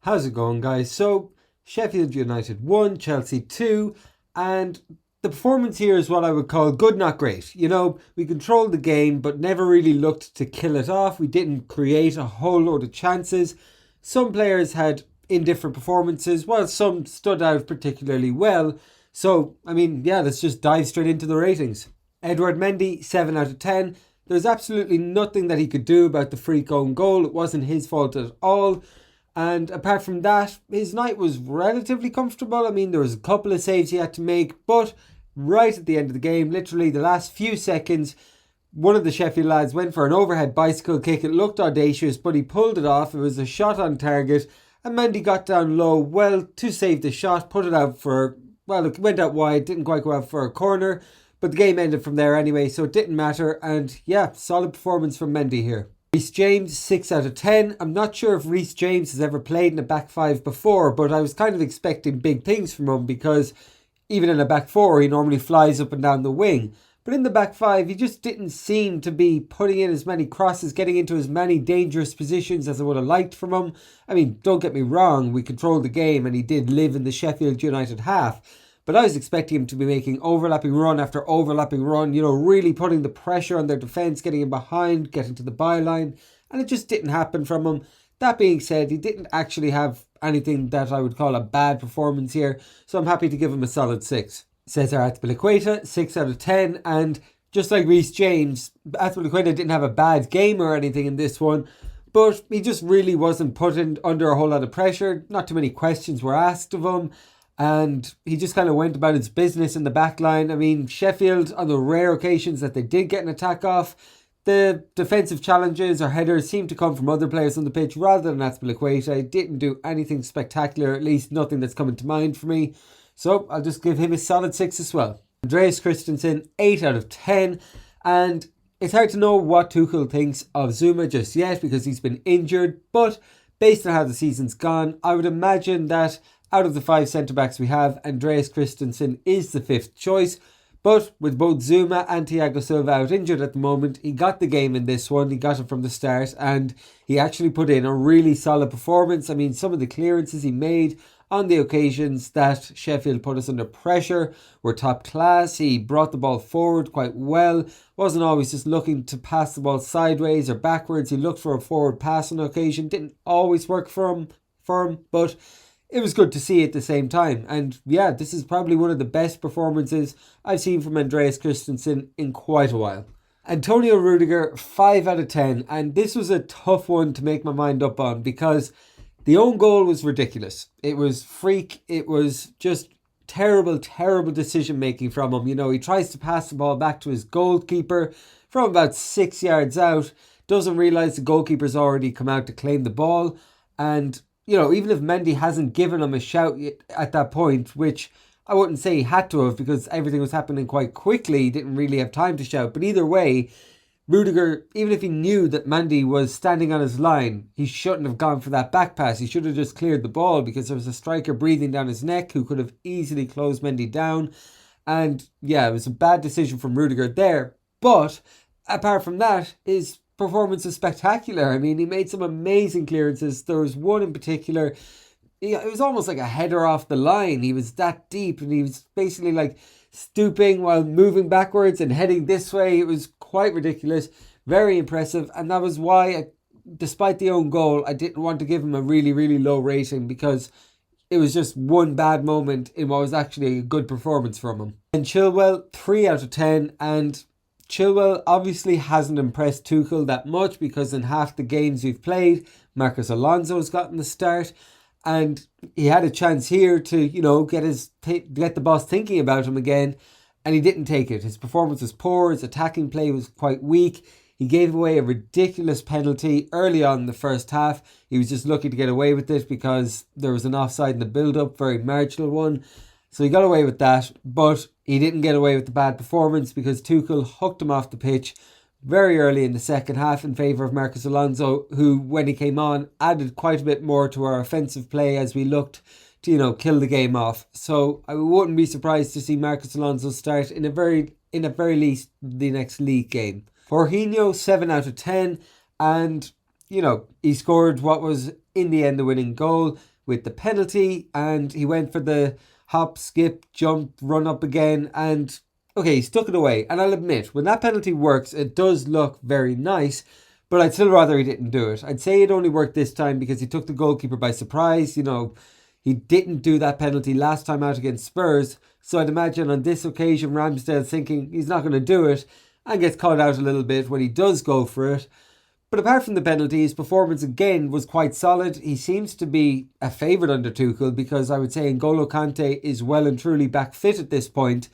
How's it going, guys? So, Sheffield United 1, Chelsea 2, and the performance here is what I would call good, not great. We controlled the game, but never really looked to kill it off. We didn't create a whole load of chances. Some players had indifferent performances, while some stood out particularly well. So, let's just dive straight into the ratings. Edouard Mendy, 7 out of 10. There's absolutely nothing that he could do about the freak own goal. It wasn't his fault at all. And apart from that, his night was relatively comfortable. There was a couple of saves he had to make, but right at the end of the game, literally the last few seconds, one of the Sheffield lads went for an overhead bicycle kick. It looked audacious, but he pulled it off. It was a shot on target, and Mendy got down low, to save the shot, put it out it went out wide, didn't quite go out for a corner, but the game ended from there anyway, so it didn't matter. And yeah, solid performance from Mendy here. Reece James, 6 out of 10. I'm not sure if Reece James has ever played in a back five before, but I was kind of expecting big things from him because even in a back four, he normally flies up and down the wing. But in the back five, he just didn't seem to be putting in as many crosses, getting into as many dangerous positions as I would have liked from him. Don't get me wrong, we controlled the game and he did live in the Sheffield United half. But I was expecting him to be making overlapping run after overlapping run, really putting the pressure on their defence, getting in behind, getting to the byline. And it just didn't happen from him. That being said, he didn't actually have anything that I would call a bad performance here. So I'm happy to give him a solid 6. Cesar Azpilicueta, 6 out of 10. And just like Reece James, Azpilicueta didn't have a bad game or anything in this one. But he just really wasn't put under a whole lot of pressure. Not too many questions were asked of him. And he just kind of went about his business in the back line. Sheffield, on the rare occasions that they did get an attack off, the defensive challenges or headers seemed to come from other players on the pitch rather than Azpilicueta. He didn't do anything spectacular, at least nothing that's coming to mind for me. So I'll just give him a solid 6 as well. Andreas Christensen, 8 out of 10. And it's hard to know what Tuchel thinks of Zuma just yet because he's been injured. But based on how the season's gone, I would imagine that out of the 5 centre-backs we have, Andreas Christensen is the 5th choice. But with both Zuma and Thiago Silva out injured at the moment, he got the game in this one. He got it from the start and he actually put in a really solid performance. Some of the clearances he made on the occasions that Sheffield put us under pressure were top class. He brought the ball forward quite well. Wasn't always just looking to pass the ball sideways or backwards. He looked for a forward pass on occasion. Didn't always work for him, but it was good to see at the same time. And yeah, this is probably one of the best performances I've seen from Andreas Christensen in quite a while. Antonio Rudiger, 5 out of 10. And this was a tough one to make my mind up on because the own goal was ridiculous. It was freak. It was just terrible decision making from him. He tries to pass the ball back to his goalkeeper from about 6 yards out. Doesn't realise the goalkeeper's already come out to claim the ball. And even if Mendy hasn't given him a shout at that point, which I wouldn't say he had to have because everything was happening quite quickly, he didn't really have time to shout. But either way, Rudiger, even if he knew that Mendy was standing on his line, he shouldn't have gone for that back pass. He should have just cleared the ball because there was a striker breathing down his neck who could have easily closed Mendy down. And yeah, it was a bad decision from Rudiger there. But apart from that, his performance was spectacular. He made some amazing clearances. There was one in particular, it was almost like a header off the line. He was that deep and he was basically like stooping while moving backwards and heading this way. It was quite ridiculous, very impressive, and that was why, despite the own goal, I didn't want to give him a really, really low rating because it was just one bad moment in what was actually a good performance from him. And Chilwell, 3 out of 10, and Chilwell obviously hasn't impressed Tuchel that much because in half the games we've played, Marcos Alonso's gotten the start and he had a chance here to, get the boss thinking about him again and he didn't take it. His performance was poor, his attacking play was quite weak. He gave away a ridiculous penalty early on in the first half. He was just lucky to get away with it because there was an offside in the build-up, very marginal one. So he got away with that, but he didn't get away with the bad performance because Tuchel hooked him off the pitch very early in the second half in favour of Marcos Alonso, who, when he came on, added quite a bit more to our offensive play as we looked to, kill the game off. So I wouldn't be surprised to see Marcos Alonso start in a very least the next league game. Jorginho, 7 out of 10, and he scored what was in the end the winning goal. with the penalty, and he went for the hop, skip, jump, run up again, and okay, he stuck it away. And I'll admit, when that penalty works, it does look very nice, but I'd still rather he didn't do it. I'd say it only worked this time because he took the goalkeeper by surprise. He didn't do that penalty last time out against Spurs, so I'd imagine on this occasion Ramsdale's thinking he's not going to do it and gets caught out a little bit when he does go for it. But apart from the penalty, his performance again was quite solid. He seems to be a favourite under Tuchel because I would say N'Golo Kante is well and truly back fit at this point,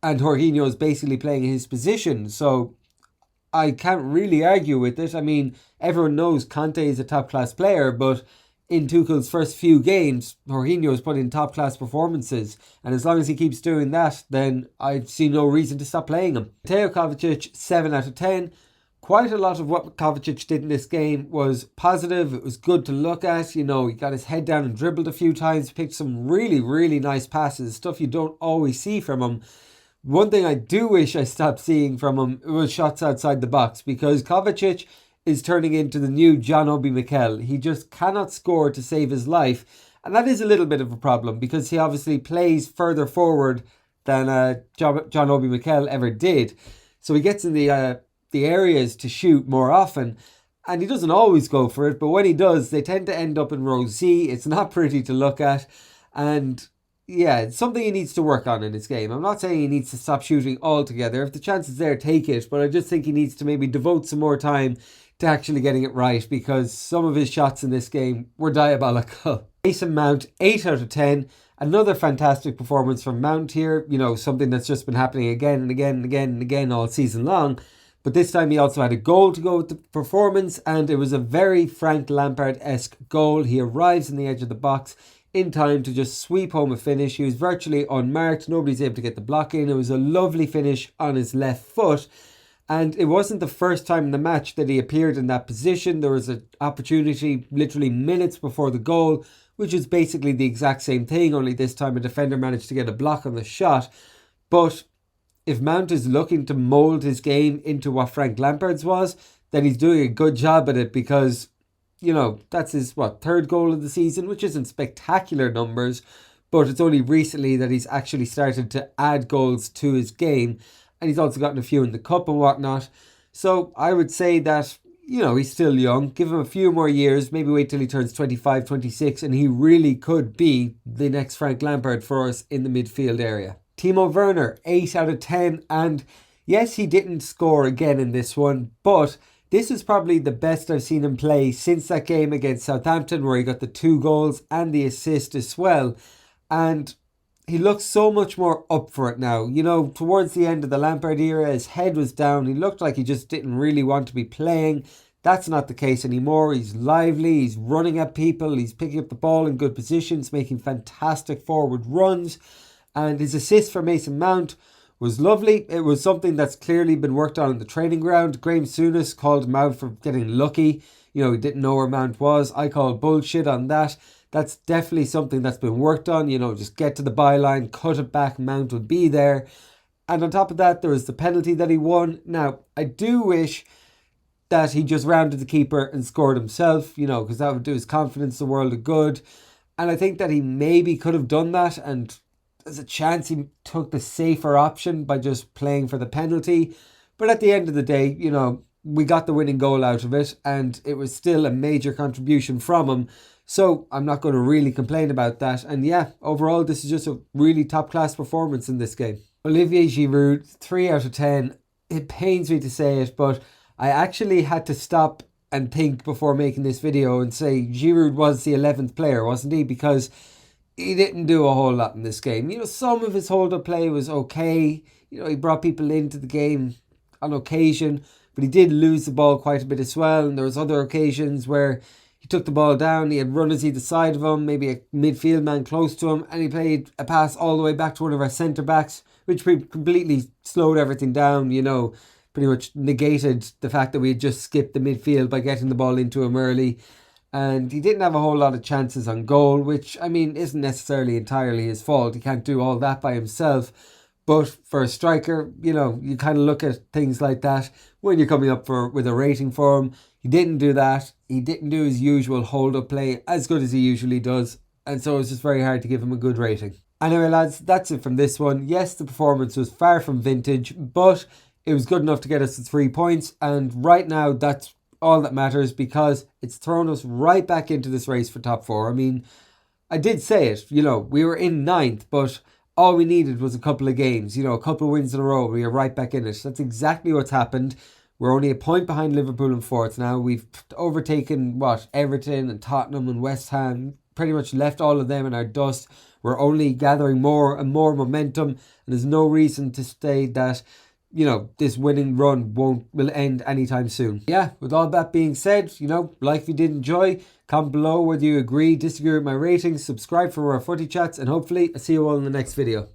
and Jorginho is basically playing his position. So I can't really argue with it. I mean, everyone knows Kante is a top-class player, but in Tuchel's first few games, Jorginho has put in top-class performances. And as long as he keeps doing that, then I see no reason to stop playing him. Mateo Kovacic, 7 out of 10. Quite a lot of what Kovacic did in this game was positive. It was good to look at. He got his head down and dribbled a few times, picked some really, really nice passes, stuff you don't always see from him. One thing I do wish I stopped seeing from him was shots outside the box, because Kovacic is turning into the new John Obi Mikel. He just cannot score to save his life. And that is a little bit of a problem because he obviously plays further forward than John Obi Mikel ever did. So he gets in the areas to shoot more often, and he doesn't always go for it, but when he does, they tend to end up in row Z. It's not pretty to look at, and yeah, it's something he needs to work on in his game. I'm not saying he needs to stop shooting altogether. If the chance is there, take it, but I just think he needs to maybe devote some more time to actually getting it right, because some of his shots in this game were diabolical. Mason Mount, 8 out of 10. Another fantastic performance from Mount here, something that's just been happening again and again and again and again all season long. But this time he also had a goal to go with the performance, and it was a very Frank Lampard-esque goal. He arrives in the edge of the box in time to just sweep home a finish. He was virtually unmarked. Nobody's able to get the block in. It was a lovely finish on his left foot. And it wasn't the first time in the match that he appeared in that position. There was an opportunity literally minutes before the goal, which is basically the exact same thing, only this time a defender managed to get a block on the shot. But if Mount is looking to mould his game into what Frank Lampard's was, then he's doing a good job at it, because, that's his, third goal of the season, which isn't spectacular numbers, but it's only recently that he's actually started to add goals to his game, and he's also gotten a few in the cup and whatnot. So I would say that, he's still young. Give him a few more years, maybe wait till he turns 25, 26, and he really could be the next Frank Lampard for us in the midfield area. Timo Werner, 8 out of 10, and yes, he didn't score again in this one, but this is probably the best I've seen him play since that game against Southampton, where he got the 2 goals and the assist as well, and he looks so much more up for it now. Towards the end of the Lampard era, his head was down. He looked like he just didn't really want to be playing. That's not the case anymore. He's lively, he's running at people, he's picking up the ball in good positions, making fantastic forward runs. And his assist for Mason Mount was lovely. It was something that's clearly been worked on in the training ground. Graham Souness called him out for getting lucky. He didn't know where Mount was. I call bullshit on that. That's definitely something that's been worked on. Just get to the byline, cut it back, Mount would be there. And on top of that, there was the penalty that he won. Now, I do wish that he just rounded the keeper and scored himself, because that would do his confidence the world of good. And I think that he maybe could have done that, and there's a chance he took the safer option by just playing for the penalty. But at the end of the day, we got the winning goal out of it, and it was still a major contribution from him. So I'm not going to really complain about that. And yeah, overall, this is just a really top-class performance in this game. Olivier Giroud, 3 out of 10. It pains me to say it, but I actually had to stop and think before making this video and say Giroud was the 11th player, wasn't he? Because he didn't do a whole lot in this game. Some of his hold-up play was okay. He brought people into the game on occasion, but he did lose the ball quite a bit as well. And there was other occasions where he took the ball down, he had runners either side of him, maybe a midfield man close to him, and he played a pass all the way back to one of our centre-backs, which completely slowed everything down, pretty much negated the fact that we had just skipped the midfield by getting the ball into him early. And he didn't have a whole lot of chances on goal, which, isn't necessarily entirely his fault. He can't do all that by himself. But for a striker, you kind of look at things like that when you're coming up with a rating for him. He didn't do that. he didn't do his usual hold-up play as good as he usually does, and so it's just very hard to give him a good rating. Anyway, lads, that's it from this one. Yes, the performance was far from vintage, but it was good enough to get us to 3 points, and right now that's all that matters, because it's thrown us right back into this race for top 4. I mean, I did say it, we were in 9th, but all we needed was a couple of games, a couple of wins in a row. We are right back in it. That's exactly what's happened. We're only a point behind Liverpool in 4th now. We've overtaken, Everton and Tottenham and West Ham. Pretty much left all of them in our dust. We're only gathering more and more momentum, and there's no reason to say that, this winning run will end anytime soon. Yeah, with all that being said, like if you did enjoy, comment below whether you agree, disagree with my ratings, subscribe for more footy chats, and hopefully I'll see you all in the next video.